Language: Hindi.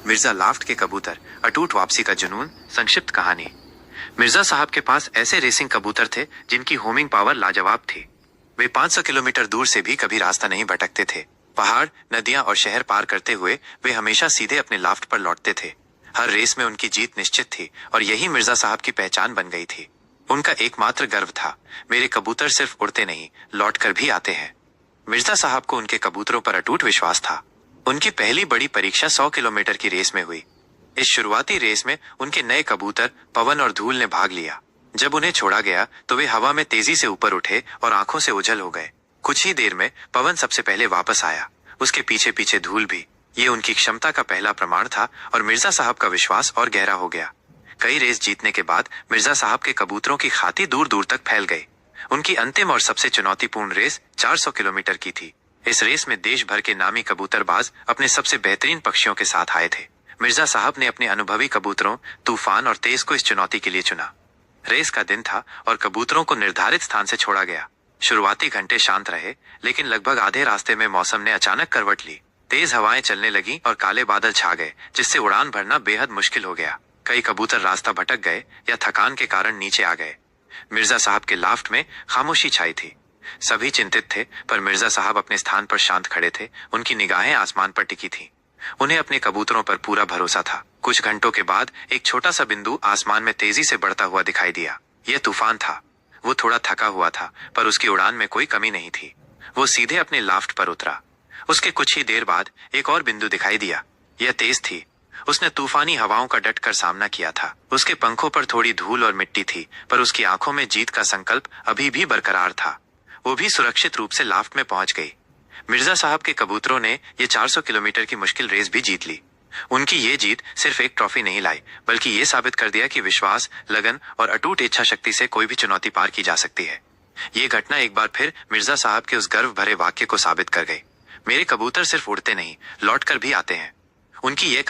मिर्जा लाफ्ट के कबूतर, अटूट वापसी का जुनून। संक्षिप्त कहानी। मिर्जा साहब के पास ऐसे रेसिंग कबूतर थे जिनकी होमिंग पावर लाजवाब थी। वे 500 किलोमीटर दूर से भी कभी रास्ता नहीं भटकते थे। पहाड़, नदियां और शहर पार करते हुए वे हमेशा सीधे अपने लाफ्ट पर लौटते थे। हर रेस में उनकी जीत निश्चित थी और यही मिर्जा साहब की पहचान बन गई थी। उनका एकमात्र गर्व था, मेरे कबूतर सिर्फ उड़ते नहीं, लौट कर भी आते हैं। मिर्जा साहब को उनके कबूतरों पर अटूट विश्वास था। उनकी पहली बड़ी परीक्षा 100 किलोमीटर की रेस में हुई। इस शुरुआती रेस में उनके नए कबूतर पवन और धूल ने भाग लिया। जब उन्हें छोड़ा गया तो वे हवा में तेजी से ऊपर उठे और आंखों से ओझल हो गए। कुछ ही देर में पवन सबसे पहले वापस आया, उसके पीछे पीछे धूल भी। ये उनकी क्षमता का पहला प्रमाण था और मिर्जा साहब का विश्वास और गहरा हो गया। कई रेस जीतने के बाद मिर्जा साहब के कबूतरों की खाती दूर दूर तक फैल गई। उनकी अंतिम और सबसे चुनौतीपूर्ण रेस 400 किलोमीटर की थी। इस रेस में देश भर के नामी कबूतरबाज अपने सबसे बेहतरीन पक्षियों के साथ आए थे। मिर्जा साहब ने अपने अनुभवी कबूतरों तूफान और तेज को इस चुनौती के लिए चुना। रेस का दिन था और कबूतरों को निर्धारित स्थान से छोड़ा गया। शुरुआती घंटे शांत रहे, लेकिन लगभग आधे रास्ते में मौसम ने अचानक करवट ली। तेज हवाएं चलने लगी और काले बादल छा गए, जिससे उड़ान भरना बेहद मुश्किल हो गया। कई कबूतर रास्ता भटक गए या थकान के कारण नीचे आ गए। मिर्जा साहब के लाफ्ट में खामोशी छाई थी। सभी चिंतित थे, पर मिर्जा साहब अपने स्थान पर शांत खड़े थे। उनकी निगाहें आसमान पर टिकी थीं। उन्हें अपने कबूतरों पर पूरा भरोसा था। कुछ घंटों के बाद एक छोटा सा बिंदु आसमान में तेजी से बढ़ता हुआ दिखाई दिया। यह तूफान था। वो थोड़ा थका हुआ था, पर उसकी उड़ान में कोई कमी नहीं थी। वो सीधे अपने लाफ्ट पर उतरा। उसके कुछ ही देर बाद एक और बिंदु दिखाई दिया। यह तेज थी। उसने तूफानी हवाओं का डटकर सामना किया था। उसके पंखों पर थोड़ी धूल और मिट्टी थी, पर उसकी आंखों में जीत का संकल्प अभी भी बरकरार था। वो भी सुरक्षित रूप से लाफ्ट में पहुंच गई। मिर्जा साहब के कबूतरों ने ये 400 किलोमीटर की मुश्किल रेस भी जीत ली। उनकी ये जीत सिर्फ एक ट्रॉफी नहीं लाई, बल्कि ये साबित कर दिया कि विश्वास, लगन और अटूट इच्छा शक्ति से कोई भी चुनौती पार की जा सकती है। ये घटना एक बार फिर मिर्जा साहब के उस गर्व भरे वाक्य को साबित कर गई, मेरे कबूतर सिर्फ उड़ते नहीं, लौट कर भी आते हैं। उनकी ये